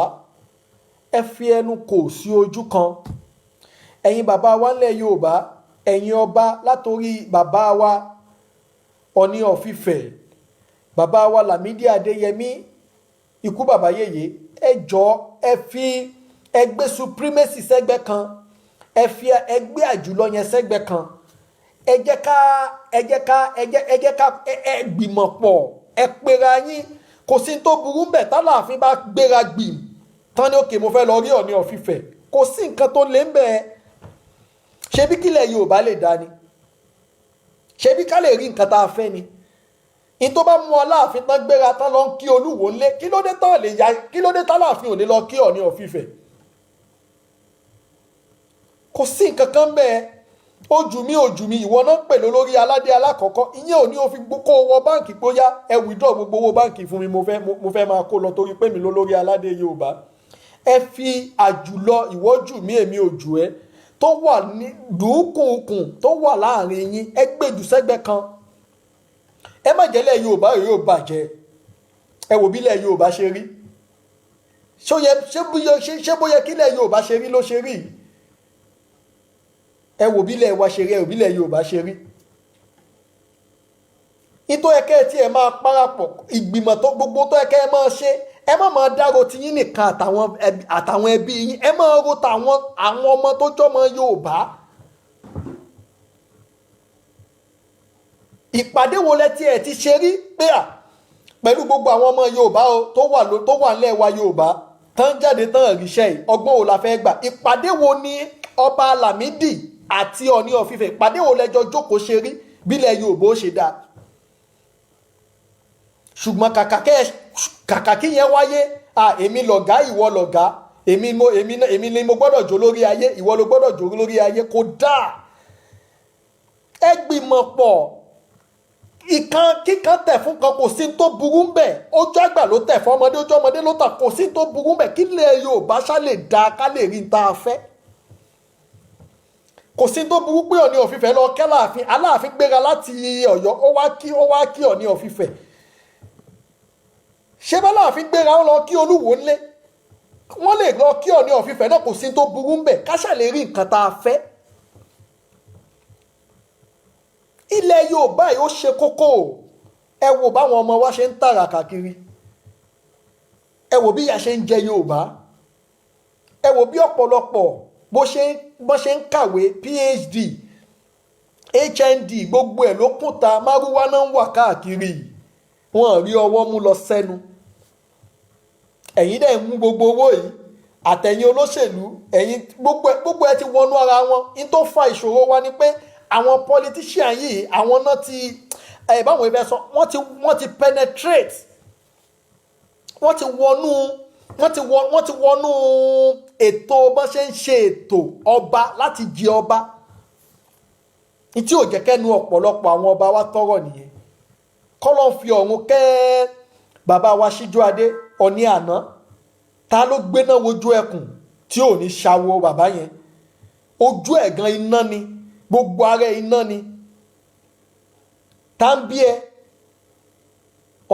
ẹ fi ẹnu kò sí ojú kan. Ẹ̀yin bàbá wa ńlẹ̀ Yorùbá, ẹ̀yin ọba látorí bàbá wa Ọọ̀ni of Ifẹ̀, bàbá wa Lámídì Adéyẹmí, ikú bàbá yèyé, ẹ jọ̀ọ́ ẹ fi ẹgbẹ́ supremacy sẹ́gbẹ́ kan, ẹ fi ẹgbẹ́ àjùlọ yẹn sẹ́gbẹ́ kan. Ẹ jẹ́ ká gbìmọ̀ pọ̀, ẹ pera yín. Kò sí tó burú mbẹ̀ tálàáfin bá gbéra gbìm tán ní òkè mo fẹ́ lọ rí Ọọ̀ni of Ifẹ̀, kò sí nǹkan tó lé mbẹ̀. Ṣebí kílẹ̀ Yorùbá lè dá ni, ṣebí ká lè rí nǹkan tá a fẹ́ ni. In tó bá mú Aláàfin tán gbéra tán lọ ń kí Olúwo ńlé, kí ló dé tálàáfin ò ní lọ kí Ọọ̀ni of Ifẹ̀? Kò sí nǹkan kan mbẹ̀. Ojú mi ìwọ náà pè lórí aládé alákọ̀ọ́kọ́, ìyẹn ò ní o fi kó wọ báǹkì bóyá ẹ withdraw gbogbo owó báǹkì fún mi, mo fẹ́ máa kó lọ torí pé mi lórí aládé Yorùbá. Ẹ fi àjùlọ ìwọ́jú mi èmi òjù ẹ tó wà ní dùúkùnkùn tó wà láàrin yín, ẹ gbèjù sẹ́gbẹ́ kan. Ẹ má jẹ́lẹ̀ Yorùbá yóò bàjẹ́. Ẹ wò bílẹ̀ Yorùbá ṣe rí, ṣé bóyá kílẹ̀ Yorùbá ṣe rí ló ṣe rí. Ẹ wò bílẹ̀ wa ṣe rí, ẹ wò bílẹ̀ Yorùbá ṣe rí. Ìtò ẹ̀kẹ́ tí ẹ máa parapọ̀ ìgbìmọ̀ tó gbogbo tó ẹ̀kẹ́ ẹ máa ṣe, ẹ má máa dárò ti yín nìkan àtàwọn ẹbí yín, ẹ máa ro tàwọn àwọn ọmọ tó jọmọ Yorùbá. Ìpàdé wo lẹ tí ẹ ti ṣe rí pé pẹ̀lú gbogbo àwọn ọmọ Yorùbá tó wà nílẹ̀ wa Yorùbá tán jáde tán ríṣẹ́ yìí, ọgbọ́n wo la fẹ́ gbà? Ìpàdé wo ni ọba Lámídì àti Ọọ̀ni of Ifẹ̀, ìpàdé wo lẹ́jọ́ jókòó ṣe rí bílẹ̀ Yorùbá ó ṣe dáa? Ṣùgbọ́n kàkà kí yẹn wáyé, èmi lọ̀gá ìwọ lọ̀gá, èmi ni mo gbọ́dọ̀ jó lórí ayé, ìwọ ló gbọ́dọ̀ jó lórí ayé, kò dáa. Ẹ gbìmọ̀ pọ̀, kíkan tẹ̀ fún kan kò sí tó burú mbẹ̀. Ojú àgbà ló tẹ̀ fún ọmọdé, ojú ọmọdé ló tà, kò sí tó burú mbẹ̀. Kí lẹ̀ Yorùbá ṣá lè dáa ká lè rí ta fẹ́. Kò sí tó burú pé Ọọ̀ni of Ifẹ̀ lọ kẹ́ Aláàfin, Aláàfin gbéra láti Ọ̀yọ́ ó wá kí Ọọ̀ni of Ifẹ̀. Ṣé bá Aláàfin gbéra ó lọ kí Olúwo ńlé? Wọ́n lè lọ kí Ọọ̀ni of Ifẹ̀ náà, kò sí tó burú mbẹ̀, ká ṣá lè rí nǹkan tá a fẹ́. Ilẹ̀ Yorùbá yìí ó ṣe kókó. Ẹ wò báwọn ọmọ wa ṣe ń tàràkà kiri, ẹ wò bí ìyà ṣe ń jẹ Yorùbá, ẹ wò bí ọ̀pọ̀lọpọ̀ bó ṣe ń kàwé PhD HND gbogbo ẹ̀ ló kúta, márúwá náà ń wà káàkiri, wọn rí ọwọ́ mú lọ sẹ́nu. Ẹ̀yin dẹ̀ ń mú gbogbo owó yìí, àtẹ̀yin olóṣèlú, ẹ̀yin gbogbo ẹ ti wọnú ara wọn. In tó fa ìṣòro wa ni pé àwọn politician yìí, àwọn náà ti báwọn ibẹ̀ sọ, wọ́n ti penetrate, wọ́n ti wọnú ètò bó ṣe ń ṣe ètò ọba láti jẹ ọba. tí ò jẹ́ kẹ́nu ọ̀pọ̀lọpọ̀ àwọn ọba wa tọrọ nìyẹn. Kọ́lọ́ fi ọ̀run kẹ́ bàbá wa Síjúadé Ọọ̀ni àná, ta ló gbéná wojú ẹkùn tí ò ní ṣàwo bàbá yẹn? Ojú ẹ̀ gan iná ni, gbogbo ara iná ni. Tá ń bí ẹ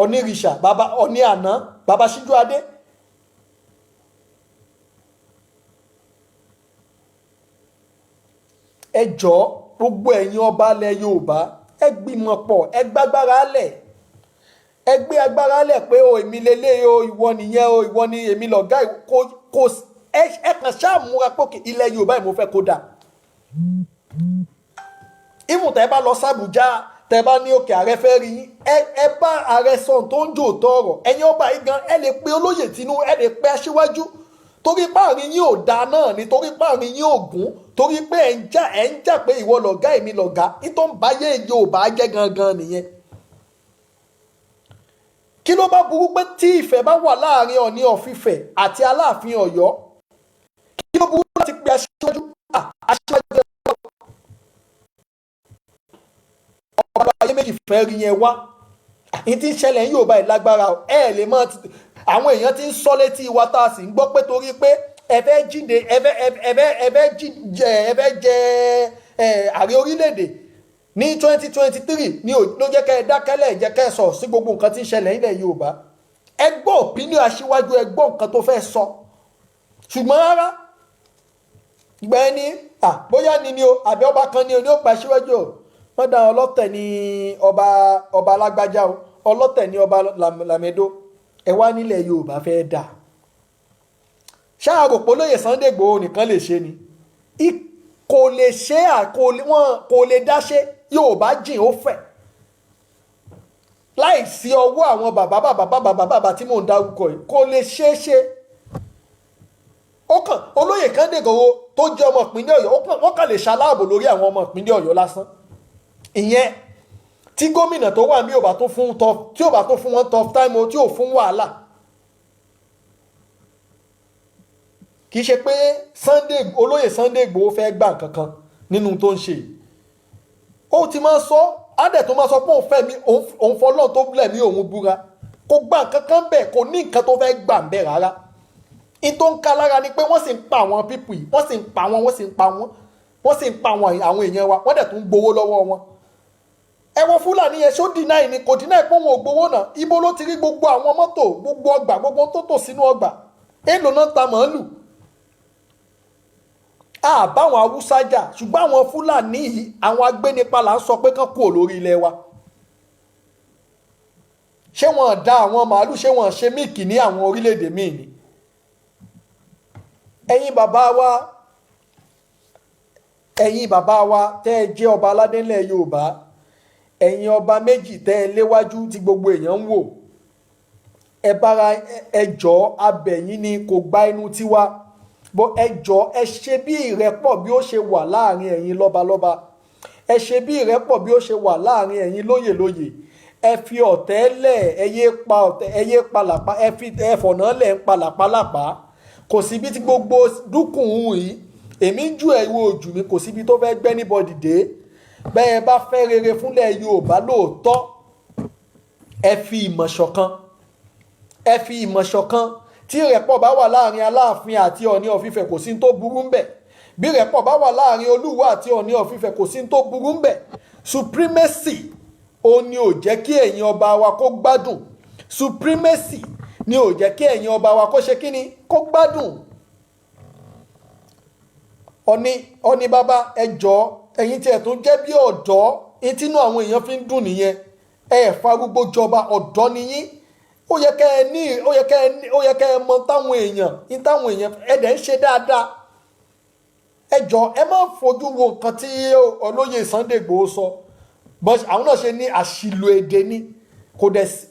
Ọ̀nìrìṣà bàbá Ọọ̀ni àná bàbá Síjúadé. Ẹ jọ̀ọ́ gbogbo ẹ̀yin ọba ilẹ̀ Yorùbá, ẹ gbìmọ̀ pọ̀, ẹ gbágbára lẹ̀, ẹ gbé agbára lẹ̀ pé o èmi lélẹ̀ o, ìwọ nìyẹn o, ìwọ ni èmi lọ̀gá, kò ẹ kàn ṣáà múra pé ilẹ̀ Yorùbá yìí mo fẹ́ kó dà. Ìmù tẹ́ bá lọ s'Àbújá, tẹ́ bá ní òkè ààrẹ fẹ́ rí yín, ẹ bá ààrẹ sọ̀n tó ń jò tọrọ. Ẹ̀yin ọba yìí gan, ẹ lè pe olóyè Tinubu, ẹ lè pe Aṣíwájú, torí páàrin yín ò da náà ni, torí páàrin yín ò gún, torí pé ẹ ń jà pé ìwọ lọ̀gá èmi lọ̀gá, nítorí ń báyé Yorùbá jẹ́ gangan nìyẹn. Kí ló bá burú pé tí ìfẹ́ bá wà láàrin Ọọ̀ni of Ifẹ̀ àti Aláàfin Ọ̀yọ́? Kí ló burú láti pe Aṣíwájú? Aṣíwájú ọba ayé méjì fẹ́ rí yẹn wá. Ní tí ń ṣẹlẹ̀ ń Yorùbá ìlágbára ẹ lè mọ́ àwọn èèyàn tí ń sọ létí wa tá a sì ń gbọ́ pé torí pé ẹ fẹ́ jíde ẹ fẹ́ jẹ ààrẹ orílẹ̀-èdè ní 2023 ní ló jẹ́ kẹ́ ẹ dákẹ́lẹ̀ jẹ́ kẹ́ ẹ sọ sí gbogbo nǹkan tí ń ṣẹlẹ̀ nílẹ̀ Yorùbá. Ẹ gbọ́ opinion Aṣíwájú, ẹ gbọ́ nǹkan tó fẹ́ sọ. Ṣùgbọ́n rárá ìgbà ẹni bóyá ni o àbí ọba kan ni o ní ó pa Aṣíwájú o. Wọ́n dá ọlọ́tẹ̀ ní ọba alágbájá o, ọlọ́tẹ̀ ní ọba Làmẹ́dó. Ẹ wá nílẹ̀ Yorùbá fẹ́ dà. Ṣáà rò pé olóyè Sunday Igboho nìkan lè ṣe ni? Kò lè ṣe kò lè dá ṣe. Yorùbá jìn ó fẹ̀. Láì sí ọwọ́ àwọn bàbá tí mò ń dárúkọ yìí kò lè ṣeé ṣe. Olóyè Sunday Igboho tó jẹ́ ọmọ ìpínlẹ̀ Ọ̀yọ́ wọ́n kàn lè ṣaláàbò lórí àwọn ọmọ ìpínlẹ̀ Ọ̀yọ́ lásán. Ìyẹn tí gómìnà tó wà ní ò bá tó fún wọn tough time o, tí ò fún wàhálà. Kì í ṣe pé olóyè Sunday Igboho fẹ́ gbà kankan nínú tó ń ṣe. Ó ti máa sọ ádẹ̀ tó máa sọ pé òun fẹ́ mi òun fọlọ́n tó lẹ̀ mí òun búra, kò gbà kankan bẹ́ẹ̀, kò ní nǹkan tó fẹ́ gbà ń bẹ̀ rárá. In tó ń ká lára ni pé wọ́n sì ń pa àwọn pípù yìí, wọ́n sì ń pa àwọn èèyàn wa, wọ́n dẹ̀ tún gbowó lọ́wọ́ wọn. Ẹ̀wọ̀n Fúlàní yẹn ṣó deny ni, kò deny pé wọn ò gbowó náà. Ibo ló ti rí gbogbo àwọn mọ́tò, gbogbo ọgbà, gbogbo tó tò sínú ọgbà? Èlò náà ta màálù. Báwọn Haúsá jà, ṣùgbọ́n àwọn Fúlàní yìí, àwọn agbénipa là ń sọ pé kán kúrò lórí ilẹ̀ wa. Ṣé wọ́n dá àwọn màálù, ṣé wọ́n ṣe míìkì ní àwọn orílẹ̀-èdè míì ni? Ẹ̀yin bàbá wa tẹ́ ẹ jẹ́ ọba aládé ńlẹ̀ Yorùbá, ẹ̀yin ọba méjì tẹ́ ẹ léwájú tí gbogbo èèyàn ń wò, ẹ bára ẹjọ́ abẹ̀yìn ni, kò gba inú tiwa. Bó ẹjọ́ ẹ ṣe bí ìrẹ́pọ̀ bí ó ṣe wà láàrin ẹ̀yin lọ́balọ́ba, ẹ ṣe bí ìrẹ́pọ̀ bí ó ṣe wà láàrin ẹ̀yin lóyèlóyè. Ẹ fi ọ̀tẹ̀ lẹ̀, ẹ yé pa ọ̀tẹ̀, ẹ yé palàpá, ẹ fọ̀nà lẹ̀ ń palàpálàpá. Kò síbi tí gbogbo dúkùn yìí, èmi ń ju ẹ̀rù ojú mi, kò síbi tó fẹ́ gbẹ́ níbọ̀dì dé. Bẹ́ẹ̀ bá fẹ́ rere fúnlẹ̀ Yorùbá lóòótọ́, ẹ fi ìmọ̀ ṣọ̀kan. Tí ìrẹ́pọ̀ bá wà láàrin Aláàfin àti Ọọ̀ni of Ifẹ̀ kò sí tó burú ńbẹ̀. Bí ìrẹ́pọ̀ bá wà láàrin Olúwo àti Ọọ̀ni of Ifẹ̀ kò sí tó burú ńbẹ̀. Supremacy ó ní ò jẹ́ kí ẹ̀yin ọba wa kó gbádùn. Supremacy ni ò jẹ́ kí ẹ̀yin ọba wa kó ṣe kíni, kó gbádùn. Ọọ̀ni bàbá ẹjọ́ ẹ̀yin tí ẹ̀ tún jẹ́ bí ọ̀dọ́, ìtínú àwọn èèyàn fi ń dùn nìyẹn. Ẹ farúgbó jọba, ọ̀dọ́ ni yín. Ó yẹ kẹ́ ẹ mọ táwọn èèyàn ẹ̀dẹ̀ ń ṣe dáadáa. Ẹjọ́ ẹ má fojú wo nǹkan tí olóyè Sunday Igboho sọ. But àwọn náà ṣe ní àṣìlò èdè ni.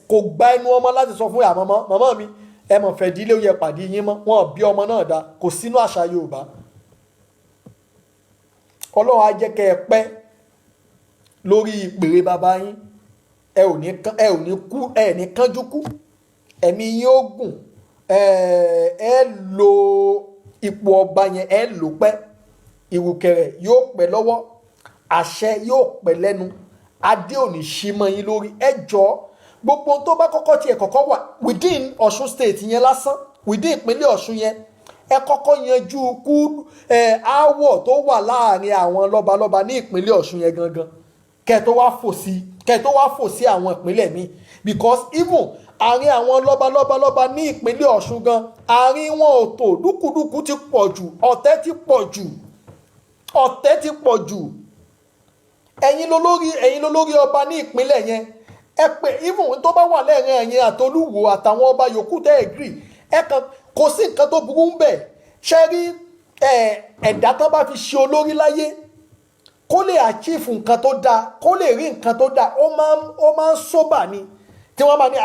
Kò gba ẹnu ọmọ láti sọ fún màmá mi ẹ mọ̀ fẹ́ dílé ó yẹ pàdé yín mọ́, wọn bí ọmọ náà dá, kò sínú àṣà Yorùbá. Ọlọ́run á jẹ́ kẹ́ ẹ pẹ́ lórí ìpèrè bàbá yín. Ẹ ò ní kánjú kú. Ẹ̀mí yín ó gùn. Ẹ lo ipò ọba yẹn, ẹ lò pẹ́. Ìrùkẹ̀rẹ̀ yóò pẹ́ lọ́wọ́. àṣẹ yóò pẹ́ lẹ́nu adé òní ṣí mọ́ yín lórí ẹ jọ̀ọ́ gbogbo tó bá kọ́kọ́ tiẹ̀ kọ́kọ́ wà within Ọ̀ṣun state yẹn lásán within ìpínlẹ̀ Ọ̀ṣun yẹn ẹ kọ́kọ́ yanjú aáwọ̀ tó wà láàrin àwọn lọ́balọ́ba ní ìpínlẹ̀ Ọ̀ṣun yẹn gangan kẹ́ tó wá fò sí àwọn ìpínlẹ̀ míì because even àárín àwọn lọ́balọ́ba ní ìpínlẹ̀ Ọ̀ṣun gan àárín wọn ò tó dúkúdúkú ti pọ̀ jù ọ̀tẹ̀ ti pọ̀ jù ẹ̀yin lólórí ọba ní ìpínlẹ̀ yẹn ẹ pé even tó bá wà lẹ́rìn ẹ̀yin àtolúwo àtàwọn ọba yòókù tẹ́ ẹ̀ gírì ẹ kàn kò sí nǹkan tó burú ń bẹ̀ ṣe rí ẹ̀dá tán bá fi ṣe olórí láyé kó lè achieve nǹkan tó dáa kó lè rí nǹkan tó dáa ó máa ń sóbà ni tí wọ́n máa ní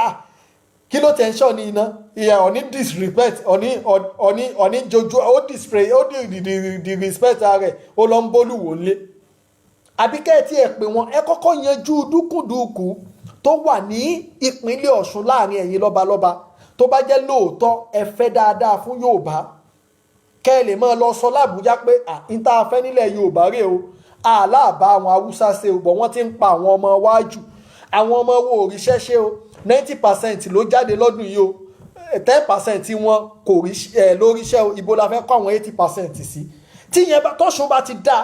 kí ló tẹ̀ ní iná ìyá ọ̀ní disrespect ọ̀ní jojú ó display ó di respect rẹ̀ ó lọ ń bólúwò lé àbíkẹ́ tí ẹ pè wọ́n ẹ kọ́kọ́ yanjú dúkùdúkù tó wà ní ìpínlẹ̀ Ọ̀ṣun láàrin ẹ̀yin lọ́balọ́ba tó bá jẹ́ lóòótọ́ ẹ fẹ́ dáadáa fún Yorùbá kẹ́ ẹ lè máa lọ sọ lábújá pé n tá a fẹ́ nílẹ̀ Yorùbá rè o àláàbá àwọn Haúsá ṣe o bọ̀ wọ́n ti ń pa àwọn ọmọ wájú àwọn ọmọ wo òrìṣẹ́ ṣe o 90% ló jáde lọ́dún yìí o 10% wọn kò rí lóríṣẹ́ o ibo la fẹ́ kọ́ àwọn 80% sí tíyẹn tọ́ṣun bá ti dá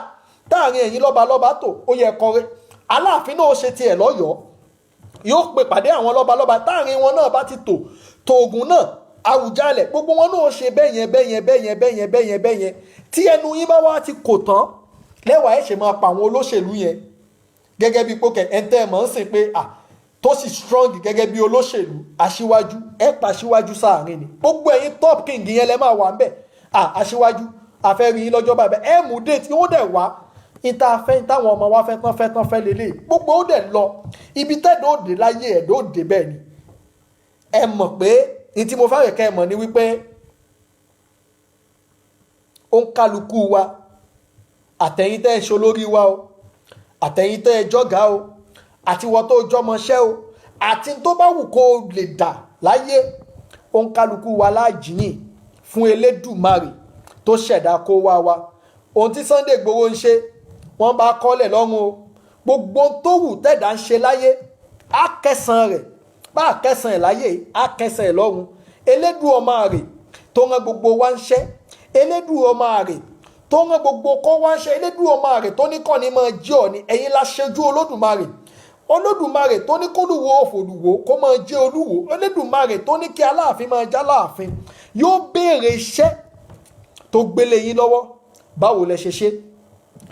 táàrin ẹ̀yin lọ́balọ́ba tó ó yẹ kọrin Aláàfin náà ó ṣe tiẹ̀ lọ́yọ̀ọ́ yóò pè pàdé àwọn lọ́balọ́ba táàrin wọn náà bá ti tó Ògùn náà Àwùjalẹ̀ gbogbo wọn náà ó ṣe bẹ́yẹn tí ẹnu yín bá wá ti kò tán lẹ́wàá ẹ̀ ṣe máa pa àwọn olóṣèlú yẹn gẹ́gẹ́ bí pókẹ́ ẹ̀ńtẹ́ mọ̀ ń sìn pé tó sì strong gẹ́gẹ́ bí olóṣèlú aṣíwájú ẹ̀ pa aṣíwájú sáàrin ni gbogbo ẹ̀yin top king yẹn lẹ́ máa wà ń bẹ̀ aṣíwájú àfẹ́rí yín lọ́jọ́ bàbá ẹ̀ mú déètì ó dẹ̀ wá táwọn ọmọ wa tán fẹ́ lélẹ̀ gbogbo ó dẹ̀ lọ ibi tẹ́ẹ̀dọ́ òde láyé ẹ̀dọ́ òde bẹ́ẹ̀ ni ẹ mọ̀ pé ní tí mo fẹ́ kẹ́ ẹ mọ̀ ni wípé ó ń kálukú wa àtẹ̀yìn tẹ́ ẹ ṣe olórí wa o àtẹ̀yìn tẹ́ ẹ jọ́gá o àti wọ́n tó jọmọṣẹ́ o àti tó bá wù kó lè dà láyé ó ń kálukú wa láàjìyìn fún Elédùmarè tó ṣẹ̀dá kó wá wa ohun tí Sunday Igboho ń ṣe wọ́n bá kọ́lẹ̀ lọ́rùn o gbogbo tó wù tẹ̀dá ń ṣe láyé á kẹsàn rẹ̀ bá a kẹsàn ẹ̀ láyé á kẹsàn ẹ̀ lọ́rùn Elédùmarè tó rán gbogbo wa ń ṣẹ́ Elédùmarè tó rán gbogbo kó wá ń ṣe Elédùmarè tó ní kàn ní máa jẹ́ ọ̀ni ẹ̀yin la ṣojú Olódùmarè tó ní kólúwo òfòlùwò kó máa jẹ́ olúwo Elédùmarè tó ní kí Aláàfin máa já láàfin yóò béèrè iṣẹ́ tó gbélé yín lọ́wọ́ báwo lẹ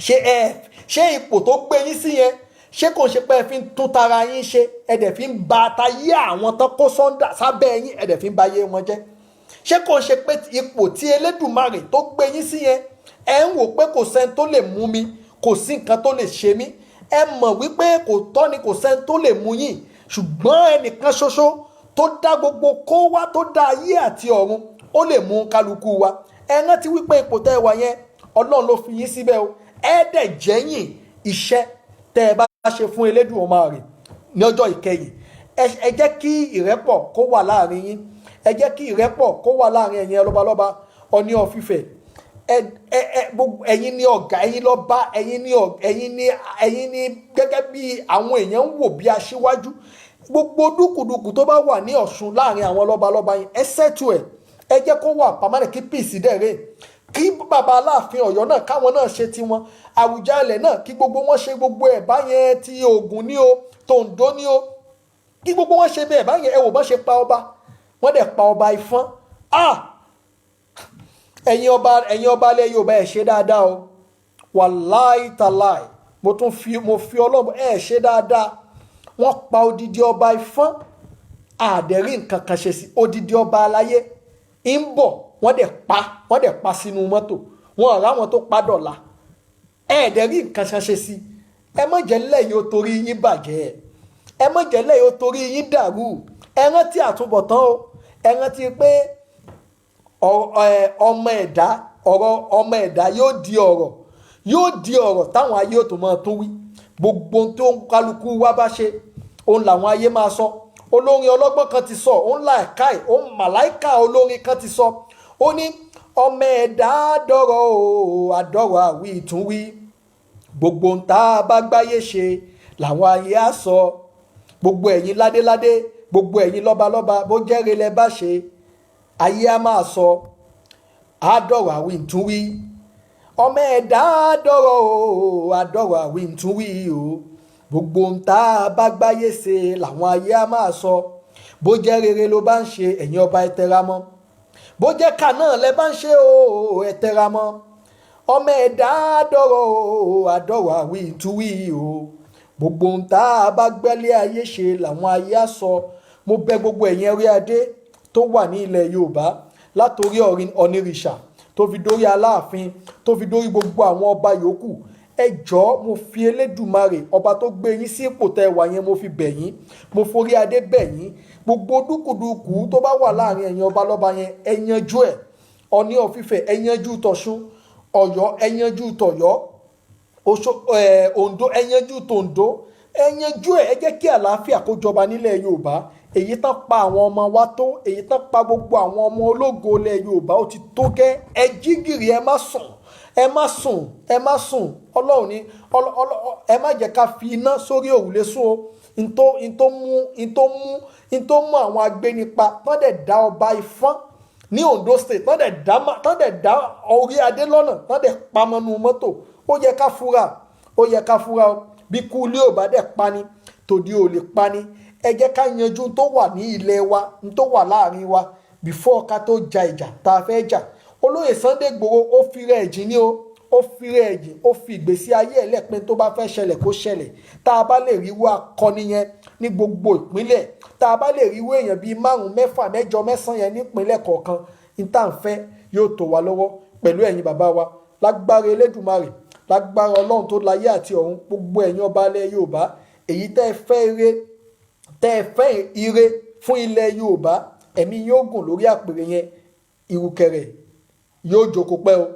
ṣe ipò tó gbé yín sí yẹn ṣé kò ṣe pé ẹ fi ń tún tara yín ṣe ẹ dẹ̀ fi ń ba tayé àwọn tán kó sọ́ńdà sábẹ́ yín ẹ dẹ̀ fi ń ba ayé wọn jẹ́ ṣé kò ṣe pé ipò tí Elédùmarè tó gbé yín sí yẹn ẹ ń wò pé kò sẹ́ni tó lè mú mi kò sí nǹkan tó lè ṣe mí ẹ mọ̀ wípé kò tọ́ ni kò sẹ́ni tó lè mú yín ṣùgbọ́n ẹnìkan ṣoṣo tó dá gbogbo kó wá tó dá ayé àti ọ̀run ó lè mú kálukú wa ẹ rántí wípé ipò tẹ́ ẹ wà yẹn Ọlọ́run ló fi yín síbẹ̀ o ẹ dẹ̀ jẹ́yìn iṣẹ́ tẹ́ ẹ bá ṣe fún Elédùmarè ní ọjọ́ ìkẹyìn ẹ jẹ́ kí ìrẹ́pọ̀ kó wà láàrin yín ẹ jẹ́ kí ìrẹ́pọ̀ kó wà láàrin ẹ̀yin lọ́balọ́ba Ọọ̀ni of Ifẹ̀ ẹ̀yin ni ọ̀gá ẹ̀yin lọ́ba ẹ̀yin ni gẹ́gẹ́ bí àwọn èèyàn ń wò bí aṣíwájú gbogbo dúkùdùkù tó bá wà ní Ọ̀ṣun láàrin àwọn lọ́balọ́ba yín ẹ ṣètò ẹ jẹ́ kó wà pàmánì kí pìsì dẹ̀rẹ̀ kí bàbá Aláàfin Ọ̀yọ́ náà káwọn náà ṣe tiwọn Àwùjalẹ̀ náà kí gbogbo wọn ṣe gbogbo ẹ̀ báyẹn ti Ògùn ní o tòǹdó ní o kí gbogbo wọn ṣe bẹ́ẹ̀ báyẹn ẹ wò bọ́n ṣe pa ọba wọ́n dẹ̀ pa ọba Ifọ̀n ẹ̀yin ọba alẹ́ Yorùbá ẹ̀ ṣe dáadáa o wàláì tàláì mo fi Ọlọ́run ẹ̀ ṣe dáadáa wọ́n pa odidi ọba Ifọ̀n àdẹ̀rí nǹkan kan ṣe sí odidi ọba aláyé ń bọ̀ wọ́n dẹ̀ pa sínú mọ́tò wọn ọ̀rá wọn tó pa dọ̀la ẹ̀ẹ́dẹ̀rí nǹkan kan ṣe sí ẹ má jẹ́ lẹ́yìn ó torí yín bàjẹ́ ẹ má jẹ́ lẹ́yìn ó torí yín dàrú ẹ rántí àtúbọ̀tán o ẹ rántí pé ọmọ ẹ̀dá yóò di ọ̀rọ̀ táwọn ayé ò tó máa tún wí gbogbo tó ń kálukú wá bá ṣe òun làwọn ayé máa sọ olórin ọlọ́gbọ́n kan ti sọ òun làákàì òun màláìkà olórin kan ti sọ ó ní ọmọ ẹ̀dá àdọ̀rọ̀ o àdọ̀rọ̀ àwí ìtúnwí gbogbo ń tá a bá gbáyé ṣe làwọn ayé á sọ gbogbo ẹ̀yin ládéládé gbogbo ẹ̀yin lọ́balọ́ba bó jẹ́rìí lẹ bá ṣe ayé á máa sọ àádọ́rọ̀ àwí ntún wí ọmọ ẹ̀dá àádọ́rọ̀ o àádọ́rọ̀ àwí ntún wí o gbogbo ń tá a bá gbáyé ṣe làwọn ayé á máa sọ bó jẹ́ rere ló bá ń ṣe ẹ̀yin ọba ẹ tẹra mọ́ bó jẹ́ kà náà lẹ bá ń ṣe o ẹ tẹra mọ́ ọmọ ẹ̀dá àádọ́rọ̀ o àádọ́rọ̀ àwí ntún wí o gbogbo ń tá a bá gbẹ́lé ayé ṣe làwọn ayé á sọ mo bẹ̀ gbogbo ẹ̀yin orí adé tó wà ní ilẹ̀ Yorùbá látòrí onírìṣà tó fi dórí Aláàfin tó fi dórí gbogbo àwọn ọba yòókù ẹ jọ̀ọ́ mo fi Elédùmarè ọba tó gbé yín sí ipò tẹ́ wà yẹn mo fi bẹ̀ yín mo forí adé bẹ̀ yín gbogbo dúkùdùkù tó bá wà láàrin ẹ̀yin ọba lọ́ba yẹn ẹ yanjú ẹ̀ Ọọ̀ni of Ifẹ̀ ẹ yanjú tọ̀ṣun Ọ̀yọ́ ẹ yanjú tọ̀yọ́ Oǹdó ẹ yanjú tòǹdó ẹ yanjú ẹ̀ ẹ jẹ́ kí àlàáfíà kó jọba nílẹ̀ Yorùbá èyí tán pa àwọn ọmọ wa tó èyí tán pa gbogbo àwọn ọmọ ológo ilẹ̀ Yorùbá ó ti tó gẹ́ ẹ jí gìrì ẹ má sùn ẹ má sùn ẹ má sùn Ọlọ́run ní ẹ má jẹ́ ká fi iná sórí òrùlé sùn o n tó mú àwọn agbénipa tán dẹ̀ dá ọba Ifọ̀n ní Ondo State tán dẹ̀ dá orí adé lọ́nà tán dẹ̀ pamọ́nu mọ́tò ó yẹ ká fura o bí kú ilé ò bá dẹ̀ pani tòde ò lè pani ẹ jẹ́ ká yanjú tó wà ní ilẹ̀ wa tó wà láàrin wa before ká tó ja ìjà tá a fẹ́ jà olóyè Sunday Igboho ó fi rẹ̀ ẹ̀jìn ní o ó fi rẹ̀ ẹ̀jìn ó fi ìgbésí ayé ẹlẹ́pin tó bá fẹ́ ṣẹlẹ̀ kó ṣẹlẹ̀ tá a bá lè ríwó akọni yẹn ní gbogbo ìpínlẹ̀ tá a bá lè ríwó èèyàn bíi 5 6 7 9 yẹn nípínlẹ̀ kọ̀ọ̀kan ní tá à ń fẹ́ yóò tó wa lọ́wọ́ pẹ̀lú ẹ̀yin bàbá wa lágbára Elédùmarè lágbára Ọlọ́run tó láyé àti ọ̀run gbogbo ẹ̀yin ọba ilẹ̀ Yorùbá èyí tẹ́ ẹ fẹ́ ire fún ilẹ̀ Yorùbá ẹ̀mí yóò gùn lórí àpèrè yẹn ìrùkẹ̀rẹ̀ yóò jókòó pẹ́ o